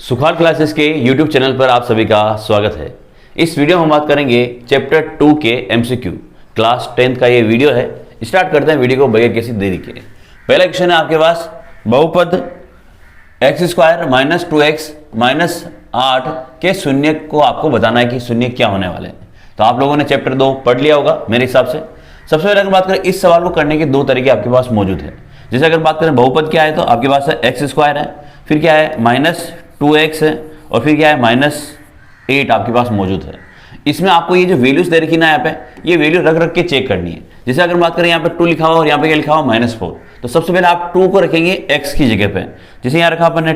सुखाल classes के YouTube channel पर आप सभी का स्वागत है। इस वीडियो में हम बात करेंगे चैप्टर 2 के MCQ क्लास 10 का ये वीडियो है। स्टार्ट करते हैं वीडियो को बगैर किसी देरी के। पहला क्वेश्चन है आपके पास, बहुपद x² माइनस 2x माइनस 8 के शून्य को आपको बताना है कि शून्य क्या होने वाले हैं। तो आप लोगों ने चैप्टर 2 पढ़ लिया होगा मेरे हिसाब से। सबसे पहले अगर बात करें, इस सवाल को करने के दो तरीके आपके पास मौजूद है। जैसे अगर बात करें बहुपद क्या है, तो आपके पास है x² है, फिर क्या है माइनस 2x है, और फिर क्या है माइनस 8 आपके पास मौजूद है। इसमें आपको ये जो वैल्यूज दे रखी ना यहाँ पे, ये वैल्यू रख रख के चेक करनी है। जैसे अगर बात करें यहाँ पे 2 लिखा हुआ और यहाँ पे क्या लिखा हुआ -4, तो सबसे पहले आप 2 को रखेंगे x की जगह पे। जैसे यहाँ रखा अपन ने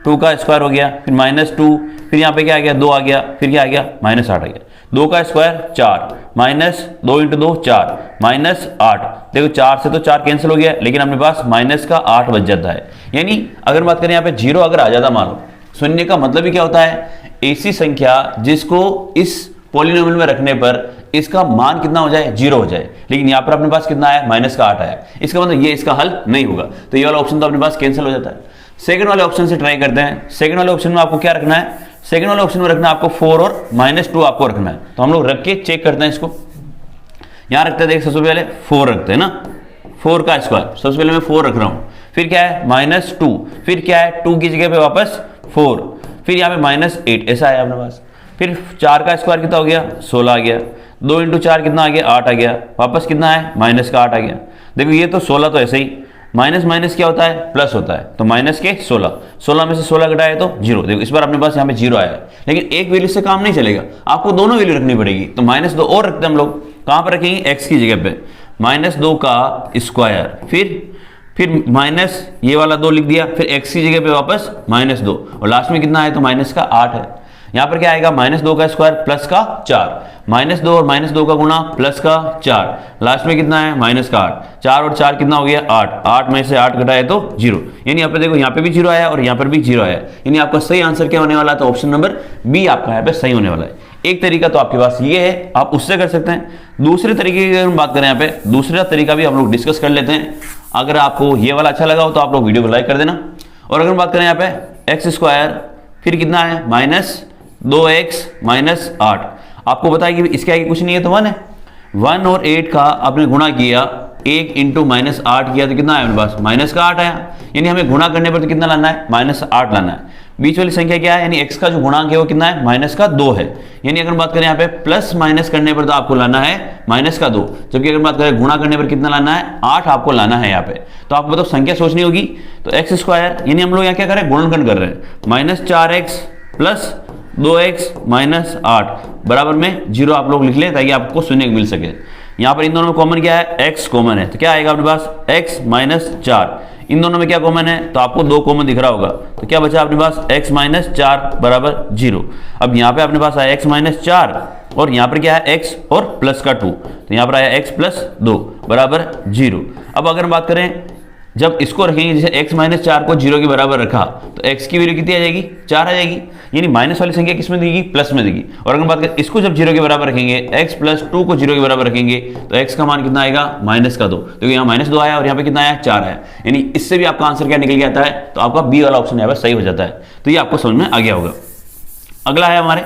2 का स्क्वायर हो गया, फिर -2, फिर यहाँ पे क्या आ गया 2 आ गया, फिर क्या आ गया -8 आ गया। 2 का स्क्वायर 4, माइनस 2 × 2 4, -8। देखो 4 से तो 4 कैंसिल हो गया, लेकिन अपने पास माइनस का 8 बच जाता है। यानी अगर बात करें यहाँ पे 0 अगर आ जाता, मान लो शून्य का मतलब ही क्या होता है, ऐसी संख्या जिसको इस पॉलिनोमियल में रखने पर इसका मान कितना हो जाए, 0 हो जाए। लेकिन यहाँ पर अपने पास कितना आया, माइनस का 8 आया। इसका मतलब ये इसका हल नहीं होगा, तो ये वाला ऑप्शन तो अपने पास कैंसिल हो जाता है। सेकंड वाले ऑप्शन से ट्राई करते हैं। सेकंड वाले ऑप्शन में आपको क्या रखना है, सेकंड वाले ऑप्शन में रखना है आपको 4 और -2 आपको रखना है। तो हम लोग रख के चेक करते हैं इसको। यहां रखते हैं, देख सबसे पहले 4 रखते हैं ना, 4 का स्क्वायर। सबसे पहले मैं 4 रख रहा हूं, फिर क्या है -2, फिर क्या है 2 की जगह पे वापस 4, फिर यहाँ पे -8, ऐसा आया अपने पास। फिर 4 का स्क्वायर कितना हो गया, 16 आ गया। 2 × 4 कितना आ गया, 8 आ गया। वापस कितना है, माइनस का 8 आ गया। देखो ये तो 16 तो ऐसे ही, माइनस माइनस क्या होता है, प्लस होता है। तो माइनस के 16 में से 16 घटाए तो 0। देखो इस बार अपने पास यहाँ पे 0 आया है, लेकिन एक वैल्यू से काम नहीं चलेगा, आपको दोनों वैल्यू रखनी पड़ेगी। तो -2 और रखते हैं हम लोग, कहां पर रखेंगे, x की जगह पे। -2 का स्क्वायर, फिर माइनस ये वाला 2 लिख दिया, फिर x की जगह पे वापस -2, और लास्ट में कितना है तो माइनस का 8 है। यहां पर क्या आएगा, -2 का स्क्वायर प्लस का 4, -2 और -2 का गुणा प्लस का 4, लास्ट में कितना है माइनस का 8। 4 और 4 कितना हो गया, 8। 8 में से 8 घटाए तो 0। यानी यहाँ पे देखो, यहाँ पे भी 0 आया और यहाँ पर भी 0 आया। यानी आपका सही आंसर क्या होने वाला है, तो ऑप्शन नंबर बी आपका यहाँ पे सही होने वाला है। एक तरीका तो आपके पास ये है, आप उससे कर सकते हैं। दूसरे तरीके की अगर हम बात करें यहाँ पे, दूसरा तरीका भी हम लोग डिस्कस कर लेते हैं। अगर आपको ये वाला अच्छा लगा हो तो आप लोग वीडियो को लाइक कर देना। और अगर बात करें यहाँ पे x², फिर कितना है -2x -8, आपको बताया कि इसके आगे कुछ नहीं है तो 1 है। 1 और 8 का आपने गुणा किया, 1 × -8 किया तो कितना आया अपने पास, माइनस का 8 आया। यानी हमें गुणा करने पर तो कितना लाना है, -8 लाना है। बीच वाली संख्या क्या है, यानी x का जो गुणांक है वो कितना है, माइनस का 2 है। यानी अगर बात करें यहाँ पे प्लस माइनस करने पर तो आपको लाना है माइनस का 2, जबकि अगर बात करें गुणा करने पर कितना लाना है, 8 आपको लाना है यहाँ पे। तो आपको मतलब संख्या सोचनी होगी। तो x², यानी हम लोग यहाँ क्या कर रहे हैं, गुणनखंड कर रहे हैं। -4x + 2x - 8 बराबर में 0 आप लोग लिख लें, ताकि आपको शून्य मिल सके। यहाँ पर इन दोनों में कॉमन क्या है, x कॉमन है, तो क्या आएगा अपने पास x - 4। इन दोनों में क्या कॉमन है, तो आपको 2 कॉमन दिख रहा होगा, तो क्या बचा अपने पास x - 4 बराबर 0। अब यहाँ पे अपने पास आया x - 4, और यहाँ पर क्या है x और प्लस का 2, तो यहाँ पर आया x + 2 बराबर 0। अब अगर बात करें, जब इसको रखेंगे, जैसे x - 4 को 0 के बराबर रखा, तो x की वैल्यू कितनी आ जाएगी, 4 आ जाएगी। यानी माइनस वाली संख्या किस में देगी, प्लस में देगी। और अगर बात करें इसको जब 0 के बराबर रखेंगे, x + 2 को 0 के बराबर रखेंगे, तो x का मान कितना आएगा, -2। क्योंकि यहाँ -2 आया और यहाँ पे कितना आया, 4 आया। यानी इससे भी आपका आंसर क्या निकल के आता है, तो आपका बी वाला ऑप्शन यहाँ पर सही हो जाता है। तो ये आपको समझ में आ गया होगा। अगला है हमारे,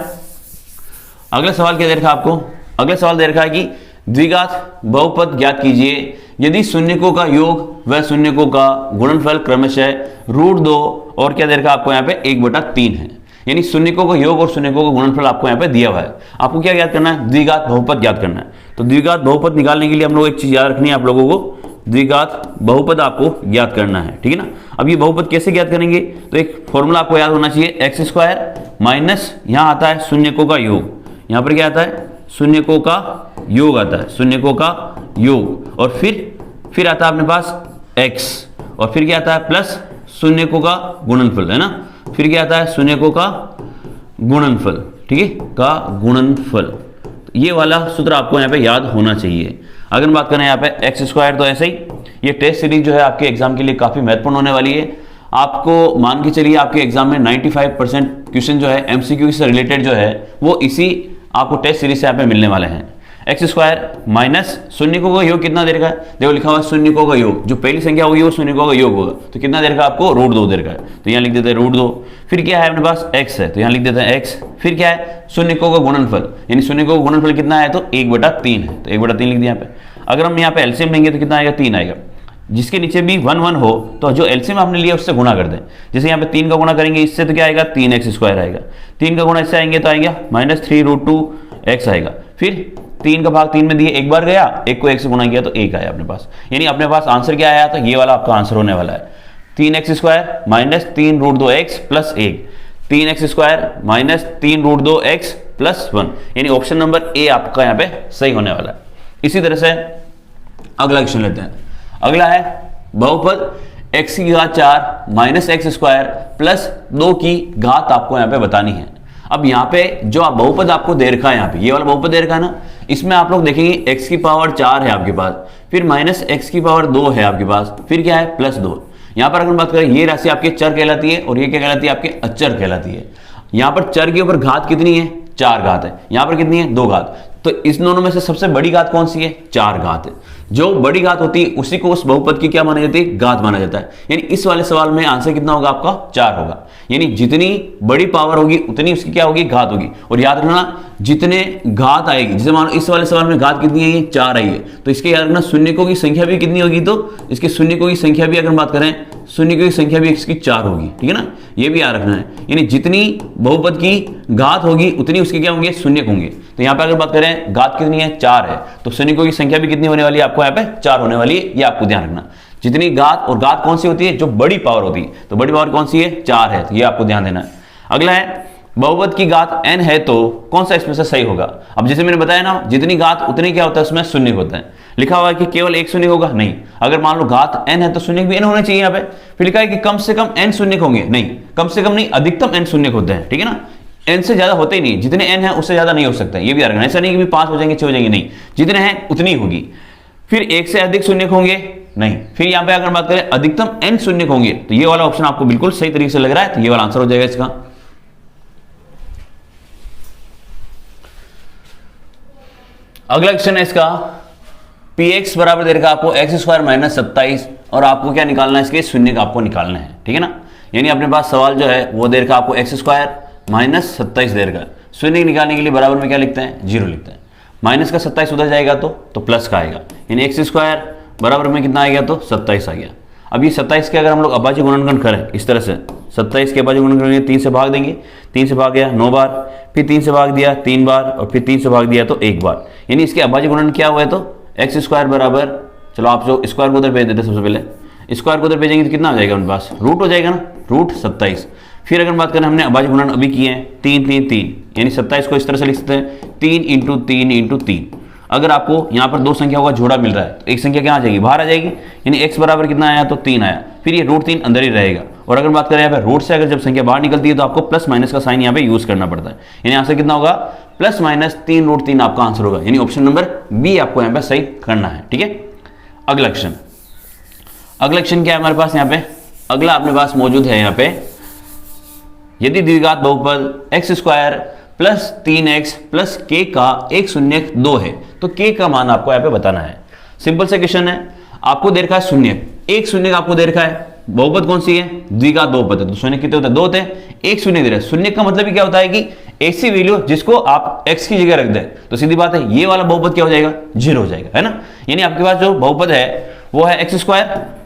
अगला सवाल क्या दे रखा आपको, अगला सवाल दे रखा है कि द्विघात बहुपद ज्ञात कीजिए यदि शून्यकों का योग व शून्यकों का गुणनफल क्रमशः √2 और क्या दे रखा आपको यहाँ पे 1/3 है। यानी शून्यकों का योग और शून्यकों का गुणनफल आपको यहाँ पे दिया हुआ है। आपको क्या ज्ञात करना है, द्विघात बहुपद ज्ञात करना है। तो द्विघात बहुपद निकालने के लिए हम लोग एक चीज याद रखनी है आप लोगों को, द्विघात बहुपद आपको ज्ञात करना है, ठीक है ना। अब ये बहुपद कैसे ज्ञात करेंगे, तो एक फॉर्मूला आपको याद होना चाहिए, x² माइनस यहाँ आता है शून्यकों का योग, यहाँ पर क्या आता है, शून्यकों का योग आता है, शून्यकों का योग, और फिर आता है अपने पास x, और फिर क्या आता है प्लस शून्यकों का गुणनफल, है ना। फिर क्या आता है, शून्यकों का गुणनफल, ठीक है, का गुणनफल। ये वाला सूत्र आपको यहाँ पे याद होना चाहिए। अगर बात करें यहाँ पे x², तो ऐसे ही ये टेस्ट सीरीज जो है आपके एग्जाम के लिए काफी महत्वपूर्ण होने वाली है। आपको मान के चलिए आपके एग्जाम में 95% क्वेश्चन जो है MCQ से रिलेटेड जो है वो इसी आपको टेस्ट सीरीज से यहाँ पे मिलने वाले हैं। एक्स स्क्वायर माइनस शून्यकों का योग कितना दे रखा है, देखो लिखा हुआ है शून्यकों का योग, जो पहली संख्या होगी वो शून्यकों का योग होगा, तो कितना दे रखा है आपको, √2 दे रखा है, तो यहाँ लिख देते हैं √2। फिर क्या है अपने पास x है, तो यहाँ लिख देते हैं x। फिर क्या है, शून्यकों का गुणनफल, यानी शून्यकों का गुणनफल कितना है, तो 1/3 है, तो 1/3 लिख दिया यहाँ पे। अगर हम यहाँ पे एलसीएम लेंगे तो कितना आएगा, 3 आएगा। जिसके नीचे भी 1 1 हो तो जो एलसीएम आपने लिया उससे गुणा कर दें। जैसे यहाँ पे 3 का गुणा करेंगे इससे तो क्या आएगा, 3x² आएगा। 3 का गुणा इससे आएंगे तो आएगा -3√2x आएगा। फिर 3 का भाग 3 में दिए, एक बार गया, एक को 1 से गुणा किया तो 1 आया अपने पास। यानी अपने पास आंसर क्या आया, तो ये वाला आपका आंसर होने वाला है 3x² -3√2x + 1, 3x² -3√2x + 1, यानी ऑप्शन नंबर ए आपका यहाँ पे सही होने वाला है। इसी तरह से अगला क्वेश्चन लेते हैं। अगला है बहुपद x की घात 4 -x² + 2 की घात आपको यहाँ पे बतानी है। अब यहाँ पे जो आप बहुपद आपको दे रखा है, यहाँ पे ये वाला बहुपद दे रखा है ना, इसमें आप लोग देखेंगे x की पावर 4 है आपके पास, फिर -x की पावर 2 है आपके पास, फिर क्या है +2। यहाँ पर अगर बात करें, ये राशि आपके चर कहलाती है और ये क्या कहलाती है, आपके अचर कहलाती है। यहाँ पर चर के ऊपर घात कितनी है, 4 घात है, यहाँ पर कितनी है, 2 घात। तो इस दोनों में से सबसे बड़ी घात कौन सी है, 4 घात है। जो बड़ी घात होती है उसी को उस बहुपद की क्या माना जाती है, घात माना जाता है। यानी इस वाले सवाल में आंसर कितना होगा आपका, 4 होगा। यानी जितनी बड़ी पावर होगी उतनी उसकी क्या होगी, घात होगी। और याद रखना, जितने घात आएगी, जैसे मानो इस वाले सवाल में घात कितनी है, 4 आई है, तो इसके याद रखना शून्यकों की संख्या भी कितनी होगी, तो इसके शून्यकों की संख्या भी अगर बात करें, शून्यकों की संख्या भी इसकी 4 होगी, ठीक है ना, ये भी याद रखना है। यानी जितनी बहुपद की घात होगी उतनी उसके क्या होंगे, शून्यक होंगे। तो यहाँ पे अगर बात करें घात कितनी है, 4 है, तो शून्यकों की संख्या भी कितनी होने वाली है, आपको यहाँ पे 4 होने वाली है। ये आपको ध्यान रखना, जितनी घात, और घात कौन सी होती है, जो बड़ी पावर होती है, तो बड़ी पावर कौन सी है, 4 है, तो ये आपको ध्यान देना है। अगला है बहुपद की घात n है तो कौन सा इसमें से सही होगा। अब जैसे मैंने बताया ना, जितनी घात उतनी क्या होता है, उसमें शून्य होता है। लिखा हुआ है कि केवल एक शून्य होगा, नहीं। अगर मान लो घात n है तो शून्य भी n होने चाहिए यहाँ पे। फिर लिखा है कि कम से कम n शून्य होंगे, नहीं, कम से कम नहीं, अधिकतम n शून्य होते हैं, ठीक है ना। n से ज्यादा होते ही नहीं, जितने n है उससे ज्यादा नहीं हो सकता, ये भी याद रखना। ऐसा नहीं कि 5 हो जाएंगे, 6 हो जाएंगे, नहीं, जितने हैं उतनी होगी। फिर 1 से अधिक शून्य होंगे, नहीं। फिर यहाँ पे अगर बात करें अधिकतम n शून्य होंगे, तो ये वाला ऑप्शन आपको बिल्कुल सही तरीके से लग रहा है, तो ये वाला आंसर हो जाएगा इसका। अगला क्वेश्चन है इसका, px बराबर दे रखा आपको x² -27, और आपको क्या निकालना है, इसके शून्य का आपको निकालना है, ठीक है ना। यानी अपने पास सवाल जो है वो दे रखा आपको x² -27 दे रखा। शून्य निकालने के लिए बराबर में क्या लिखते हैं, 0 लिखते हैं। माइनस का 27 उधर जाएगा तो प्लस का आएगा, यानी x² बराबर में कितना आएगा, तो 27 आ गया। अब ये 27 के अगर हम लोग अभाज्य गुणनखंड करें इस तरह से, 27 के अभाज्य गुणनखंड करेंगे, 3 से भाग देंगे, 3 से भाग गया 9 बार, फिर 3 से भाग दिया 3 बार, और फिर 3 से भाग दिया तो 1 बार। यानी इसके अभाज्य गुणन क्या हुआ है, तो x² बराबर, चलो आप जो स्क्वायर को उधर भेज देते, सबसे पहले स्क्वायर को उधर भेजेंगे तो कितना हो जाएगा उनके पास, रूट हो जाएगा ना, √27। फिर अगर बात करें, हमने अभाज्य गुणन अभी किए हैं 3 3 3, यानी 27 को इस तरह से लिख सकते हैं 3 × 3 × 3। अगर आपको यहाँ पर 2 संख्याओं का जोड़ा मिल रहा है तो एक संख्या क्या आ जाएगी, बाहर आ जाएगी, यानी x बराबर कितना आया, तो 3 आया। फिर ये √3 अंदर ही रहेगा। और अगर बात करें यहाँ पे रूट से अगर जब संख्या बाहर निकलती है तो आपको प्लस माइनस का साइन यहाँ पे यूज करना पड़ता है, यानी आंसर कितना होगा, +-3 आपका आंसर होगा। यानी ऑप्शन नंबर बी आपको यहाँ पे सही करना है, ठीक है। अगला क्वेश्चन क्या है हमारे पास यहाँ पे, अगला अपने पास मौजूद है यहाँ पे, यदि द्विघात बहुपद x² + 3x + k का एक शून्यक 2 है तो k का मान आपको यहाँ पे बताना है। सिंपल से क्वेश्चन है, आपको दे रखा है शून्यक, एक शून्यक आपको दे रखा है, बहुपद कौन सी है, द्विघात बहुपद है, तो शून्य कितने होते हैं, 2 होते हैं, एक शून्य दे रहा है। शून्य का मतलब ही क्या होता है कि ऐसी वैल्यू जिसको आप x की जगह रख दें, तो सीधी बात है ये वाला बहुपद क्या हो जाएगा, 0 हो जाएगा, है ना। यानी आपके पास जो बहुपद है वो है x²,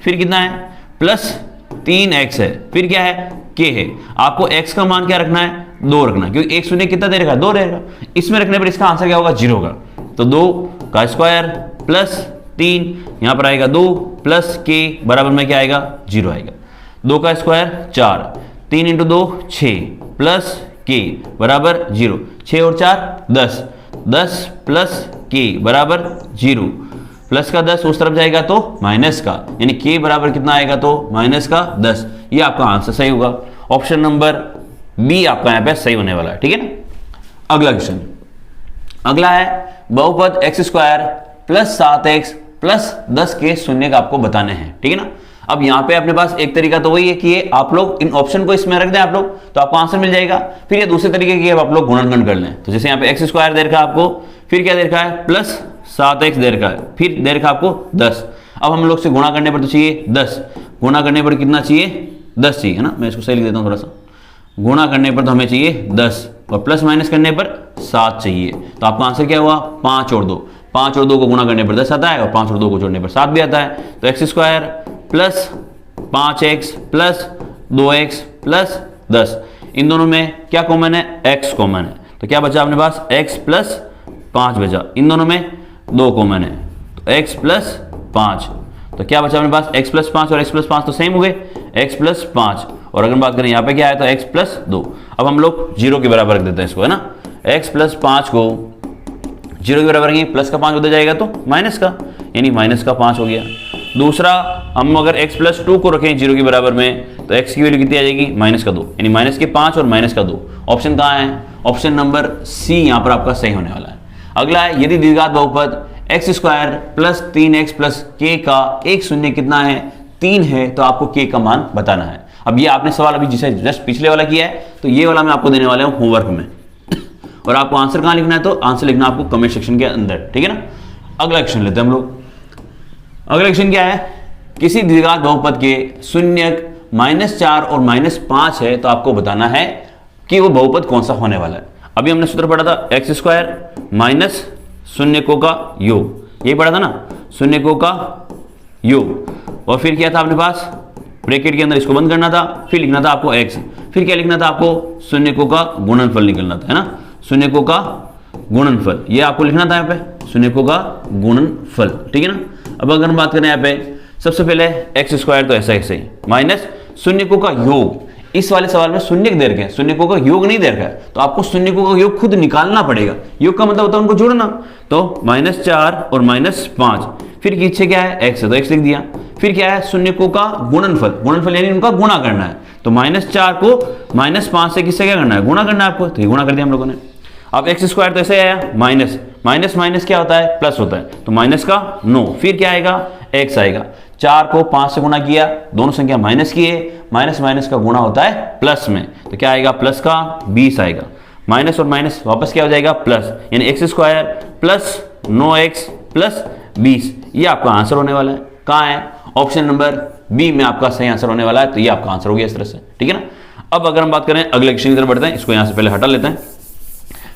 फिर कितना है +3x है, फिर क्या है k है। आपको x का मान क्या रखना है, 2 रखना, क्योंकि एक शून्य कितना दे रखा है, 2 रहेगा। इसमें रखने पर इसका आंसर क्या होगा, 0 होगा। तो 2 का स्क्वायर +3, यहां पर आएगा 2 + k बराबर में क्या आएगा, 0 आएगा। 2 का स्क्वायर 4, 3 × 2 6 + k बराबर 0, 6 और 4 10, 10 + k बराबर 0, प्लस का 10 उस तरफ जाएगा तो माइनस का, यानी k बराबर कितना आएगा, तो -10। ये आपका आंसर सही होगा, ऑप्शन नंबर बी आपका यहाँ पे सही होने वाला है, ठीक है ना। अगला क्वेश्चन, अगला है बहुपद x² + 7x + 10 के शून्य का आपको बताने हैं, ठीक है ना। अब यहाँ पे अपने पास एक तरीका तो वही है कि ये आप लोग इन ऑप्शन को इसमें रख दें आप लोग, तो आपको आंसर मिल जाएगा। फिर ये दूसरे तरीके की आप लोग गुणनखंड कर लें, तो जैसे यहाँ पे एक्स स्क्वायर दे रखा है आपको, फिर क्या दे रखा है प्लस 7x दे रखा है, फिर दे रखा आपको 10। अब हम लोग से गुणा करने पर तो चाहिए 10, गुणा करने पर कितना चाहिए 10 चाहिए, है ना। मैं इसको सही लिख देता हूँ थोड़ा सा, गुणा करने पर तो हमें चाहिए 10 और प्लस माइनस करने पर 7 चाहिए। तो आपका आंसर क्या हुआ 5 और 2, 5 और 2 को गुणा करने पर 10 आता है और 5 और 2 को जोड़ने पर 7 भी आता है। तो x square plus 5x plus 2x plus 10, इन दोनों में क्या कॉमन है, x कॉमन है। तो क्या बचा अपने पास x प्लस 5 बचा, इन दोनों में 2 कॉमन है, तो x प्लस 5। तो क्या बचा अपने पास x प्लस 5 और x प्लस 5 तो सेम हो गए, x प्लस 5। और अगर बात करें यहाँ पे क्या है तो x प्लस 2। अब हम लोग 0 के बराबर रख देते हैं इसको, है ना। x प्लस 5 को 0 के बराबर रखेंगे, प्लस का 5 होता जाएगा तो माइनस का, यानी माइनस का 5 हो गया। दूसरा, हम अगर x प्लस 2 को रखें 0 के बराबर में, तो x की वैल्यू कितनी आ जाएगी -2, यानी माइनस के 5 और माइनस का 2। ऑप्शन कहाँ है, ऑप्शन नंबर सी यहाँ पर आपका सही होने वाला है। अगला है, यदि द्विघात बहुपद x square plus 3x plus k का एक शून्य कितना है 3 है, तो आपको k का मान बताना है। अब ये आपने सवाल अभी जिसे जस्ट पिछले वाला किया है, तो ये वाला मैं आपको देने वाला हूँ होमवर्क में और आपको आंसर कहाँ लिखना है, तो आंसर लिखना आपको कमेंट सेक्शन के अंदर, ठीक है ना। अगला क्वेश्चन लेते हैं हम लोग। अगला क्वेश्चन क्या है, किसी द्विघात बहुपद के शून्यक -4 और -5 है, तो आपको बताना है कि वो बहुपद कौन सा होने वाला है। अभी हमने सूत्र पढ़ा था एक्स स्क्वायर माइनस शून्यकों का योग, यही पढ़ा था ना, शून्यकों का योग। और फिर क्या था अपने पास, ब्रैकेट के अंदर इसको बंद करना था, फिर लिखना था आपको x, फिर क्या लिखना था आपको, शून्यकों का गुणनफल निकलना था, है ना, शून्यकों का गुणनफल, ये आपको लिखना था यहाँ पे, शून्यकों का गुणनफल, ठीक है ना। अब अगर हम बात करें यहाँ पे, सबसे पहले एक्स स्क्वायर तो ऐसा ऐसे ही माइनस शून्यकों का योग। इस वाले सवाल में शून्य दे रखे हैं, शून्यकों का योग नहीं दे रखा है, तो आपको शून्यकों का योग खुद निकालना पड़ेगा। योग का मतलब होता है उनको जोड़ना, तो -4 और -5, फिर पीछे क्या है x है, तो x लिख दिया। फिर क्या है, शून्यकों का गुणनफल, गुणनफल यानी उनका गुणा करना है, तो -4 को -5 से किससे क्या करना है, गुणा करना है आपको, तो ये गुणा कर दिया हम लोगों ने। अब एक्स स्क्वायर तो ऐसे आया, माइनस माइनस माइनस क्या होता है, प्लस होता है, तो माइनस का 9, फिर क्या आएगा x आएगा। 4 को 5 से गुणा किया, दोनों संख्या माइनस की है, माइनस माइनस का गुणा होता है प्लस में, तो क्या आएगा प्लस का 20 आएगा। माइनस और माइनस वापस क्या हो जाएगा प्लस, यानी x square plus 9x plus 20, ये आपका आंसर होने वाला है। कहाँ है, ऑप्शन नंबर बी में आपका सही आंसर होने वाला है, तो ये आपका आंसर हो गया इस तरह से, ठीक है ना। अब अगर हम बात करें अगले क्वेश्चन की तरफ बढ़ते हैं, इसको यहाँ से पहले हटा लेते हैं।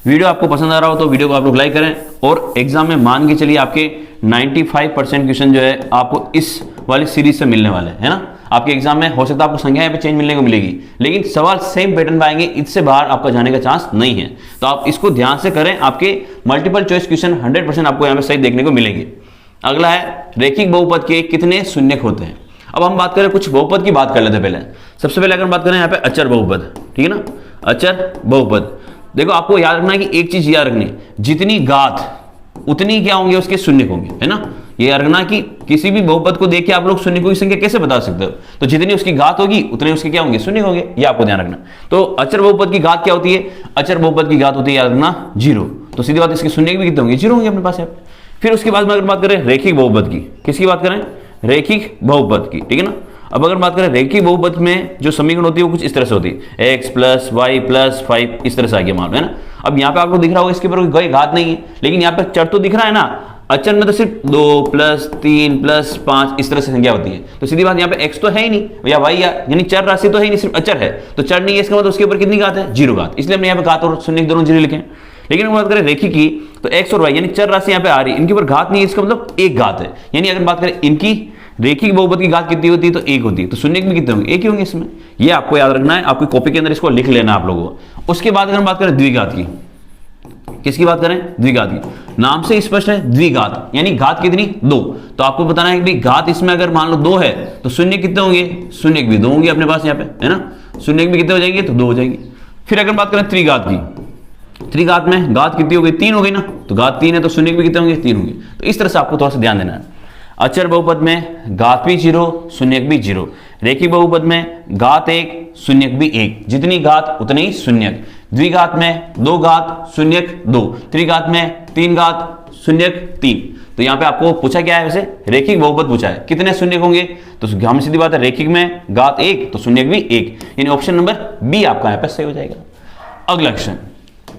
वीडियो आपको पसंद आ रहा हो तो वीडियो को आप लोग लाइक करें, और एग्जाम में मान के चलिए आपके 95% क्वेश्चन जो है आपको इस वाली सीरीज से मिलने वाले हैं, है ना। आपके एग्जाम में हो सकता है आपको संख्या पे चेंज मिलने को मिलेगी, लेकिन सवाल सेम पैटर्न पे आएंगे, इससे बाहर आपका जाने का चांस नहीं है, तो आप इसको ध्यान से करें। आपके मल्टीपल चॉइस क्वेश्चन 100% आपको यहाँ पे सही देखने को मिलेंगे। अगला है, रेखिक बहुपद के कितने शून्यक होते हैं। अब हम बात करें कुछ बहुपद की, बात कर लेते हैं पहले। सबसे पहले अगर बात करें यहाँ पे अचर बहुपद, ठीक है ना, अचर बहुपद। देखो आपको याद रखना है कि एक चीज याद रखनी, जितनी घात उतनी क्या होंगे उसके शून्य होंगे, है ना। ये याद रखना कि किसी भी बहुपद को देख के आप लोग शून्य की संख्या कैसे बता सकते हो, तो जितनी उसकी घात होगी उतने उसके क्या होंगे, शून्य होंगे, ये आपको ध्यान रखना। तो अचर बहुपद की घात क्या होती है, अचर बहुपद की घात होती है याद रखना 0, तो सीधी बात इसके शून्य भी कितने होंगे, 0 होंगे अपने पास है। फिर उसके बाद में अगर बात करें रेखिक बहुपद की, किसकी बात करें, रेखिक बहुपद की, ठीक है ना। अब अगर बात करें रेखिक बहुपद में जो समीकरण होती है वो कुछ इस तरह से होती है, x प्लस वाई प्लस 5, इस तरह से आगे मान लो, है ना। अब यहाँ पे आपको दिख रहा होगा इसके ऊपर कोई घात नहीं है, लेकिन यहाँ पे चर तो दिख रहा है ना। अचर में तो सिर्फ 2 प्लस 3 प्लस 5 इस तरह से संख्या होती है, तो सीधी बात यहाँ पे x तो है ही नहीं, या y यानी चर राशि तो है ही नहीं, सिर्फ अचर है, तो चर नहीं है, इसका मतलब उसके ऊपर कितनी घात है, 0 घात, इसलिए हमने यहाँ पे घात और शून्य दोनों 0 लिखे। लेकिन अगर बात करें रेखिक की, तो x और y यानी चर राशि यहाँ पे आ रही है, इनके ऊपर घात नहीं है, इसका मतलब एक घात है। यानी अगर बात करें इनकी रेखिक बहुपद की घात कितनी होती है, तो 1 होती है, तो शून्य भी कितने होंगे, 1 ही होंगे इसमें, ये आपको याद रखना है, आपकी कॉपी के अंदर इसको लिख लेना आप लोगों को। उसके बाद अगर हम बात करें द्विघात की, किसकी बात करें, द्विघात की, नाम से स्पष्ट है द्विघात, यानी घात कितनी 2, तो आपको बताना है कि घात इसमें अगर मान लो 2 है, तो शून्य कितने होंगे, शून्य भी 2 होंगे अपने पास यहाँ पे, है ना, शून्य भी कितने हो जाएंगे, तो 2 हो जाएंगे। फिर अगर बात करें त्रिघात की, त्रिघात में घात कितनी हो गई, 3 हो गई ना, तो घात 3 है तो शून्य भी कितने होंगे, 3 होंगे। तो इस तरह से आपको थोड़ा सा ध्यान देना है। अचर बहुपद में घात भी 0 शून्यक भी 0, रेखिक बहुपद में घात 1 शून्यक भी 1, जितनी घात उतने ही शून्यक। द्विघात में 2 घात शून्यक 2, त्रिघात में 3 घात शून्यक 3। तो यहाँ पे आपको पूछा क्या है, वैसे रेखिक बहुपद पूछा है, कितने शून्यक होंगे, तो हम सीधी बात है रेखिक में घात 1 तो शून्यक भी 1, यानी ऑप्शन नंबर बी आपका यहाँ पे सही हो जाएगा। अगला क्वेश्चन,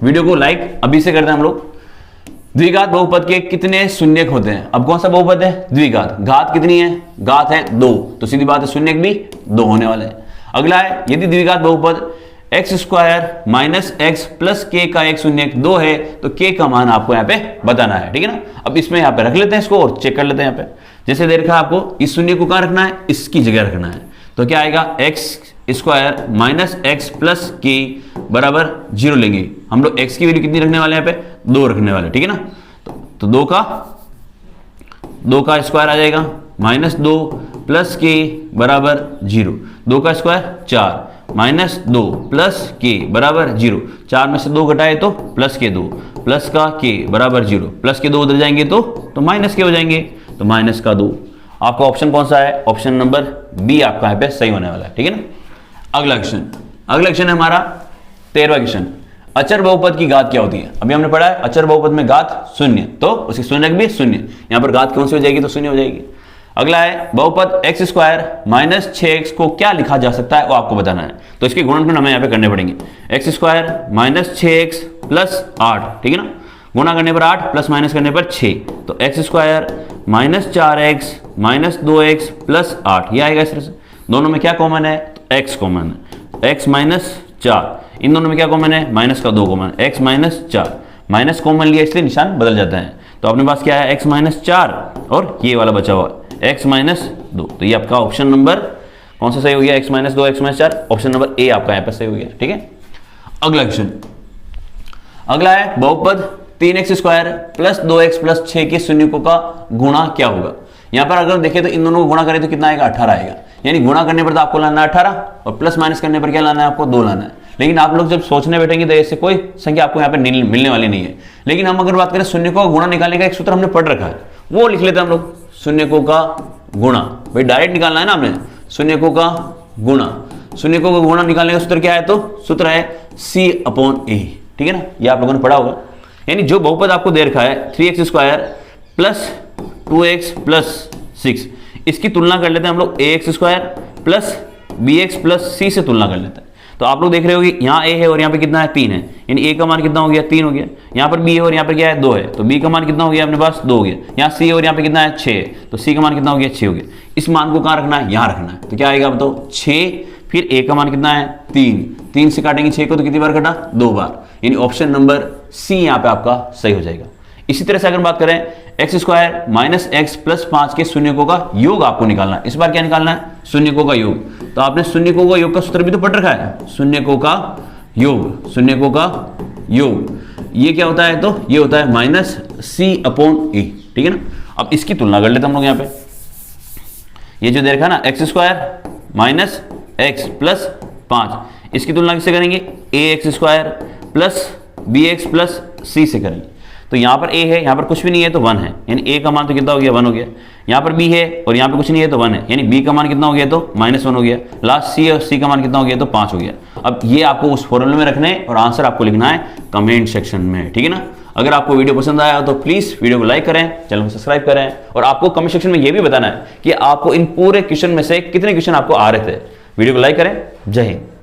वीडियो को लाइक अभी से करते हैं हम लोग। द्विघात बहुपद के कितने शून्यक होते हैं? अब कौन सा बहुपद है? द्विघात। घात कितनी है? घात है 2, तो सीधी बात है शून्यक भी 2 होने वाले हैं। अगला है, यदि द्विघात बहुपद x square minus x plus के का एक शून्यक 2 है तो के का मान आपको यहाँ पे बताना है, ठीक है ना। अब इसमें यहाँ पे रख लेते हैं इसको और चेक कर लेते हैं। यहाँ पे जैसे दे रखा है आपको, इस शून्य को कहाँ रखना है? इसकी जगह रखना है। तो क्या आएगा? X square minus x plus के बराबर 0 लेंगे हम लोग। एक्स की वैल्यू कितनी रखने वाले हैं? यहाँ पे 2 रखने वाले, ठीक है ना। तो 2 का स्क्वायर आ जाएगा माइनस 2 प्लस के बराबर 0, 2 का स्क्वायर 4 माइनस 2 प्लस के बराबर 0, 4 में से 2 घटाए तो प्लस के 2, प्लस का के बराबर 0, प्लस के 2 उधर जाएंगे तो माइनस के हो जाएंगे, तो माइनस का 2। आपका ऑप्शन कौन सा है? ऑप्शन नंबर बी आपका यहाँ पे सही होने वाला है, ठीक है ना। अगला क्वेश्चन है हमारा 13वां क्वेश्चन, अचर बहुपद की घात क्या होती है? अभी हमने पढ़ा है अचर बहुपद में घात 0, तो उसकी शून्यक भी 0, यहाँ पर घात कौन सी हो जाएगी? तो 0 हो जाएगी। अगला है बहुपद एक्स स्क्वायर माइनस 6x को क्या लिखा जा सकता है वो आपको बताना है। तो इसके गुणनखंड हमें यहाँ पे करने पड़ेंगे। X square minus 6x plus 8, ठीक है ना। गुणा करने पर 8 प्लस माइनस करने पर 6, तो x square minus 4x minus 2x plus 8, ये आएगा इस तरह से। दोनों में क्या कॉमन है? तो x कॉमन है, x माइनस 4। इन दोनों में क्या कॉमन है? माइनस का 2 common, x minus 4। Minus common लिया इसलिए निशान बदल जाता है। तो अपने पास क्या है? x माइनस 4 और ये वाला बचा हुआ x माइनस 2। तो ये आपका ऑप्शन नंबर कौन सा सही हो गया? x minus 2 x minus 4, option number A आपका यहाँ पे सही हो गया, ठीक है। अगला क्वेश्चन, अगला है बहुपद 3x square plus 2x plus 6 के शून्यकों का गुणा क्या होगा? यहाँ पर अगर देखें तो इन दोनों को गुणा करें तो कितना आएगा? 18 आएगा। यानी गुणा करने पर तो आपको लाना है 18 और प्लस माइनस करने पर क्या लाना है? आपको 2 लाना है। लेकिन आप लोग जब सोचने बैठेंगे तो ऐसे कोई संख्या आपको यहाँ पे मिलने वाली नहीं है। लेकिन हम अगर बात करें शून्यकों का गुणा निकालने का एक सूत्र हमने पढ़ रखा है, वो लिख लेते हैं हम लोग। शून्यकों का गुणा, भाई डायरेक्ट निकालना है ना हमने, शून्यकों का गुणा। शून्यकों का गुणा निकालने का सूत्र क्या है? तो सूत्र है C/A, ठीक है ना। ये आप लोगों ने पढ़ा होगा। यानी जो बहुपद आपको दे रखा है 3x square plus 2x plus 6, इसकी तुलना कर लेते हैं हम लोग ax square plus bx plus c से तुलना कर लेते हैं। तो आप लोग देख रहे हो कि यहाँ a है और यहाँ पे कितना है? 3 है, यानी a का मान कितना हो गया? 3 हो गया। यहाँ पर b है और यहाँ पर क्या है? 2 है, तो b का मान कितना हो गया अपने पास? 2 हो गया। यहाँ c है और यहाँ पे कितना है? 6 है, तो c का मान कितना हो गया? 6 हो गया। इस मान को कहाँ रखना है? यहाँ रखना है। तो क्या आएगा बताओ? 6, फिर a का मान कितना है? 3 से काटेंगे 6 को तो कितनी बार कटा? 2 बार, यानी ऑप्शन नंबर सी यहाँ पे आपका सही हो जाएगा। इसी तरह से अगर बात करें x square minus x plus 5 के शून्यकों का योग आपको निकालना है। इस बार क्या निकालना है? शून्यकों का योग। तो आपने शून्यकों का योग का सूत्र भी तो पढ़ रखा है, शून्यकों का योग, शून्यकों का योग। ये क्या होता है? तो ये होता है माइनस C/A, ठीक है ना। अब इसकी तुलना कर लेते हम लोग यहाँ पे। ये जो दे रखा है ना x square minus x plus 5, इसकी तुलना किससे करेंगे? ax square plus bx plus c से करेंगे। तो यहाँ पर a है, यहाँ पर कुछ भी नहीं है तो 1 है, यानी a का मान तो कितना हो गया? 1 हो गया। यहाँ पर b है और यहाँ पर कुछ नहीं है तो 1 है, यानी b का मान कितना हो गया? तो -1 हो गया। लास्ट c और c का मान कितना हो गया? तो 5 हो गया। अब ये आपको उस फॉर्मूले में रखना है और आंसर आपको लिखना है कमेंट सेक्शन में, ठीक है ना। अगर आपको वीडियो पसंद आया तो प्लीज वीडियो को लाइक करें, चैनल को सब्सक्राइब करें और आपको कमेंट सेक्शन में ये भी बताना है कि आपको इन पूरे क्वेश्चन में से कितने क्वेश्चन आपको आ रहे थे। वीडियो को लाइक करें। जय हिंद।